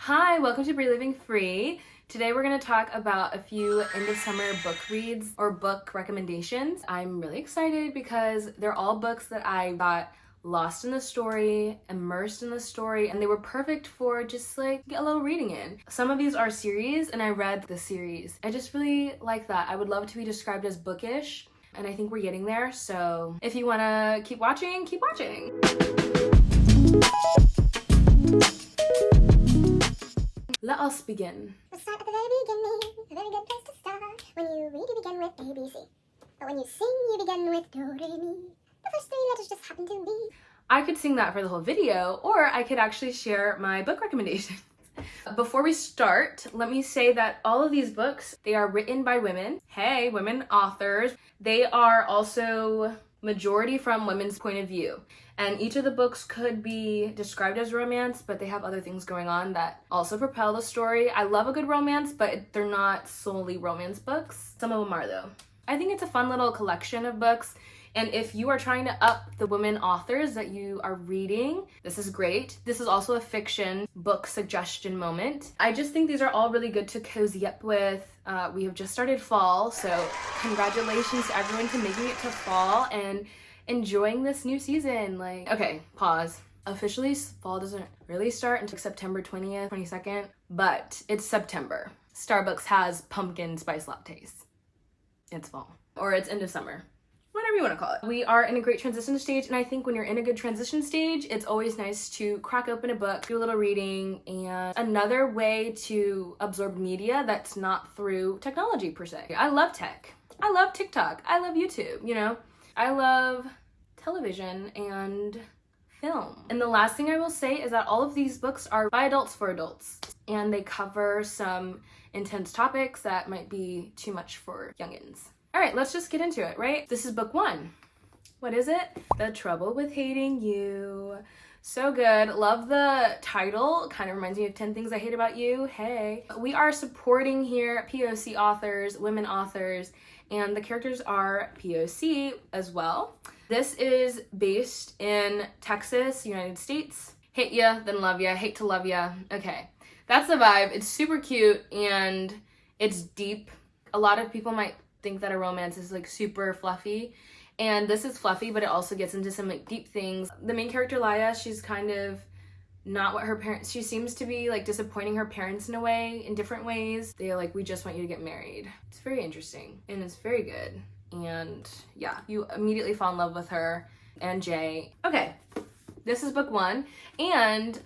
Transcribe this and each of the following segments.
Hi, welcome to Reliving Free. Today we're going to talk about a few end of summer book reads or book recommendations. I'm really excited because they're all books that I got lost in the story, immersed in the story, and they were perfect for just like get a little reading in. Some of these are series and I read the series. I just really like that. I would love to be described as bookish and I think we're getting there. So if you want to keep watching, keep watching. Let us begin. Let's start at the very beginning. A very good place to start. When you read, you begin with ABC. But when you sing, you begin with Do, Re, Mi. The first three letters just happen to be. I could sing that for the whole video, or I could actually share my book recommendations. Before we start, let me say that all of these books, they are written by women. Hey, women authors. They are also majority from women's point of view. And each of the books could be described as romance, but they have other things going on that also propel the story. I love a good romance, but they're not solely romance books. Some of them are though. I think it's a fun little collection of books. And if you are trying to up the women authors that you are reading, this is great. This is also a fiction book suggestion moment. I just think these are all really good to cozy up with. We have just started fall, so congratulations to everyone for making it to fall and enjoying this new season. Okay, pause. Officially, fall doesn't really start until September 20th, 22nd, but it's September. Starbucks has pumpkin spice lattes. It's fall. Or it's end of summer. Whatever you want to call it. We are in a great transition stage, and I think when you're in a good transition stage, it's always nice to crack open a book, do a little reading, and another way to absorb media that's not through technology per se. I love tech. I love TikTok. I love YouTube, you know? I love television and film. And the last thing I will say is that all of these books are by adults for adults, and they cover some intense topics that might be too much for youngins. All right, let's just get into it, right? This is book one. What is it? The Trouble with Hating You. So good. Love the title. Kind of reminds me of 10 Things I Hate About You. Hey. We are supporting here POC authors, women authors, and the characters are POC as well. This is based in Texas, United States. Hate ya, then love ya, hate to love ya. Okay, that's the vibe. It's super cute and it's deep. A lot of people might think that a romance is like super fluffy, and this is fluffy, but it also gets into some like deep things. The main character, Laya, she's kind of not what her parents, she seems to be like disappointing her parents in a way, in different ways. They're like, we just want you to get married. It's very interesting and it's very good. And yeah, you immediately fall in love with her and Jay. Okay, this is book one. And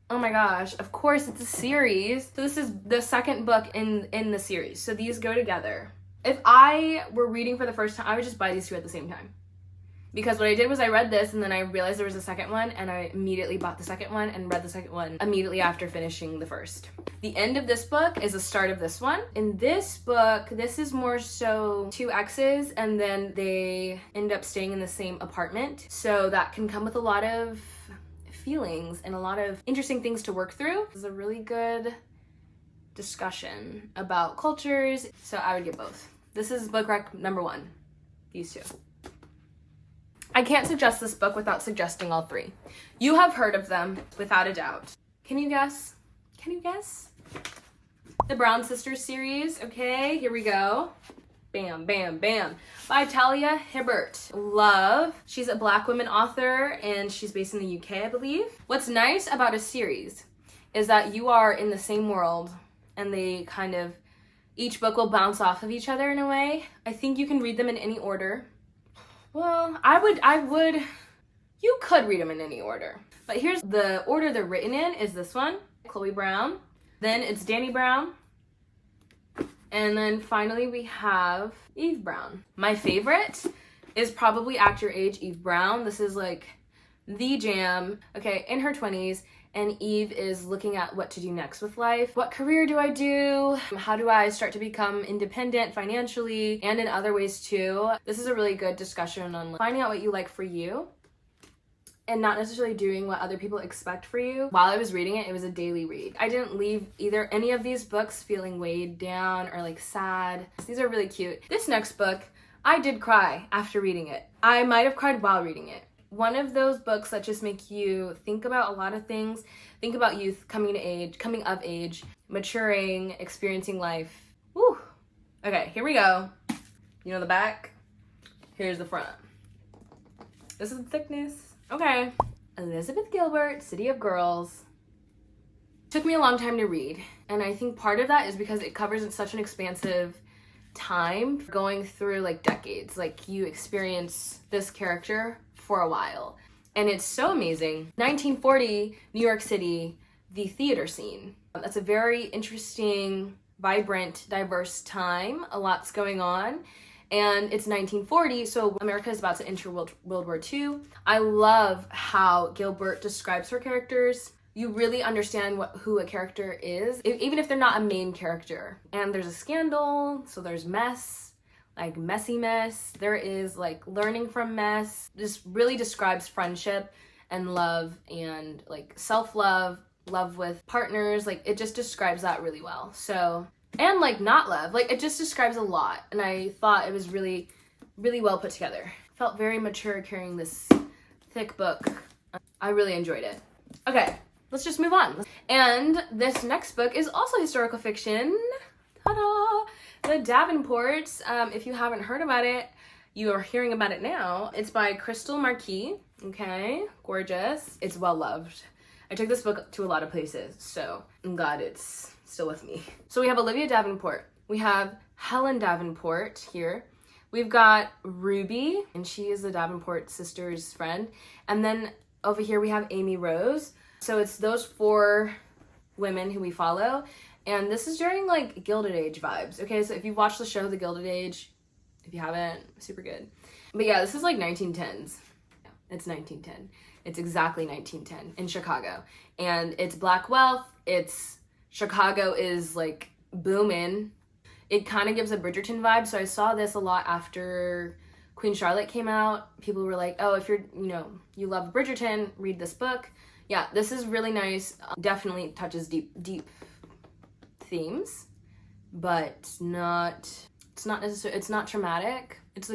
oh my gosh, of course it's a series. So this is the second book in the series. So these go together. If I were reading for the first time, I would just buy these two at the same time. Because what I did was I read this and then I realized there was a second one and I immediately bought the second one and read the second one immediately after finishing the first. The end of this book is the start of this one. In this book, this is more so two exes and then they end up staying in the same apartment. So that can come with a lot of feelings and a lot of interesting things to work through. This is a really good discussion about cultures, so I would get both. This is book rec number one, these two. I can't suggest this book without suggesting all three. You have heard of them, without a doubt. Can you guess? Can you guess? The Brown Sisters series, okay, here we go. Bam, bam, bam. By Talia Hibbert. Love. She's a Black woman author and she's based in the UK, I believe. What's nice about a series is that you are in the same world and they kind of, each book will bounce off of each other in a way. I think you can read them in any order. Well, you could read them in any order. But here's the order they're written in is this one, Chloe Brown. Then it's Danny Brown. And then finally we have Eve Brown. My favorite is probably Act Your Age, Eve Brown. This is like the jam. Okay, in her 20s. And Eve is looking at what to do next with life. What career do I do? How do I start to become independent financially and in other ways too? This is a really good discussion on finding out what you like for you and not necessarily doing what other people expect for you. While I was reading it, it was a daily read. I didn't leave either any of these books feeling weighed down or like sad. These are really cute. This next book, I did cry after reading it. I might have cried while reading it. One of those books that just make you think about a lot of things Think about youth, coming of age, maturing, experiencing life. Woo! Okay, here we go. You know the back? Here's the front. This is the thickness. Okay. Elizabeth Gilbert, City of Girls. Took me a long time to read, and I think part of that is because it covers such an expansive time, going through like decades. Like, you experience this character for a while, and it's so amazing. 1940, New York City, the theater scene. That's a very interesting, vibrant, diverse time. A lot's going on. And it's 1940, so America is about to enter World War II. I love how Gilbert describes her characters. You really understand who a character is, even if they're not a main character. And there's a scandal, so there's mess, like messy mess. There is like learning from mess. This really describes friendship and love and like self-love, love with partners. Like, it just describes that really well. So, and like not love, like it just describes a lot. And I thought it was really, really well put together. Felt very mature carrying this thick book. I really enjoyed it. Okay, let's just move on. And this next book is also historical fiction. Ta-da! The Davenports. If you haven't heard about it, you are hearing about it now. It's by Crystal Marquis. Okay, gorgeous. It's well loved. I took this book to a lot of places, so I'm glad it's still with me. So we have Olivia Davenport. We have Helen Davenport here. We've got Ruby, and she is the Davenport sisters' friend. And then over here we have Amy Rose. So it's those 4 women who we follow. And this is during like Gilded Age vibes. Okay, so if you've watched the show The Gilded Age, if you haven't, super good. But yeah, this is like 1910s. Yeah, it's 1910. It's exactly 1910 in Chicago. And it's Black wealth. Chicago is like booming. It kind of gives a Bridgerton vibe. So I saw this a lot after Queen Charlotte came out. People were like, oh, if you love Bridgerton, read this book. Yeah, this is really nice. Definitely touches deep themes, but it's not traumatic. This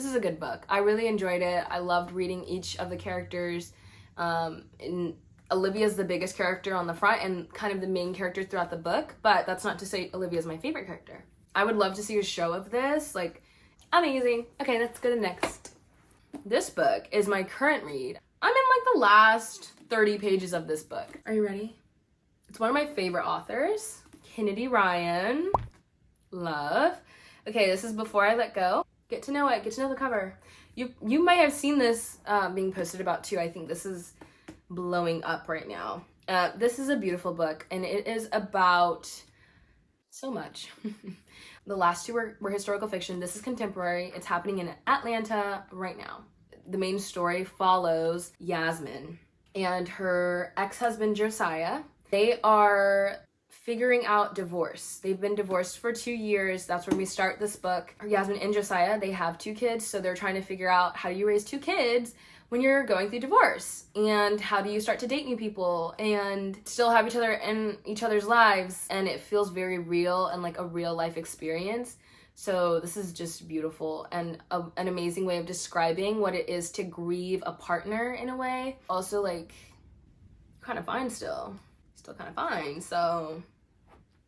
is a good book. I really enjoyed it. I loved reading each of the characters. And Olivia's the biggest character on the front and kind of the main character throughout the book, but that's not to say Olivia's my favorite character. I would love to see a show of this. Like, amazing. Okay, let's go to next. This book is my current read. I'm in like the last 30 pages of this book. Are you ready? It's one of my favorite authors, Kennedy Ryan. Love. Okay, this is Before I Let Go. Get to know it. Get to know the cover. You might have seen this being posted about too. I think this is blowing up right now. This is a beautiful book, and it is about so much. The last 2 were historical fiction. This is contemporary. It's happening in Atlanta right now. The main story follows Yasmin and her ex-husband Josiah. They are figuring out divorce. They've been divorced for 2 years. That's when we start this book. Yasmin and Josiah, they have 2 kids, so they're trying to figure out how do you raise 2 kids when you're going through divorce, and how do you start to date new people and still have each other in each other's lives. And it feels very real and like a real life experience. So this is just beautiful and an amazing way of describing what it is to grieve a partner in a way. Also, like, kind of fine still kind of fine. So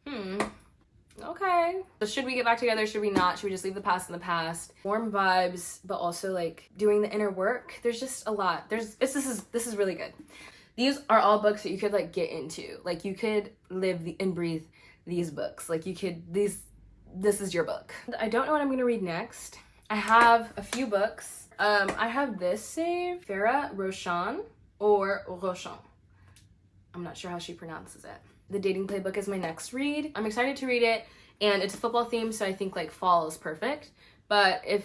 okay, so should we get back together? Should we not? Should we just leave the past in the past? Warm vibes, but also like doing the inner work. There's just a lot. This is really good. These are all books that you could like get into. Like, you could live and breathe these books. Like, this is your book. I don't know what I'm gonna read next. I have a few books. I have this saved, Farah Roshan or Roshan. I'm not sure how she pronounces it. The Dating Playbook is my next read. I'm excited to read it, and it's a football theme, so I think like fall is perfect. But if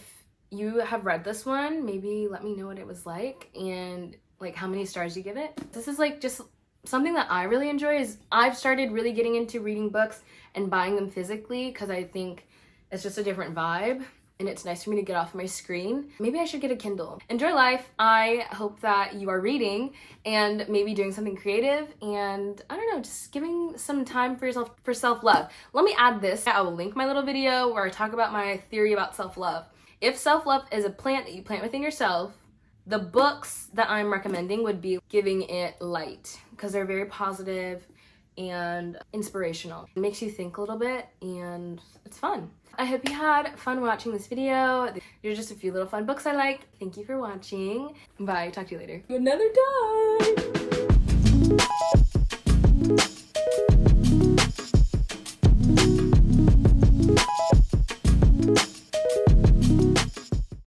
you have read this one, maybe let me know what it was like and like how many stars you give it. This is like just something that I really enjoy. Is I've started really getting into reading books and buying them physically because I think it's just a different vibe. And it's nice for me to get off my screen. Maybe I should get a Kindle. Enjoy life. I hope that you are reading and maybe doing something creative, and I don't know, just giving some time for yourself for self-love. Let me add this. I will link my little video where I talk about my theory about self-love. If self-love is a plant that you plant within yourself, The books that I'm recommending would be giving it light because they're very positive and inspirational. It makes you think a little bit and it's fun. I hope you had fun watching this video. These are just a few little fun books I liked. Thank you for watching. Bye, talk to you later. Another time!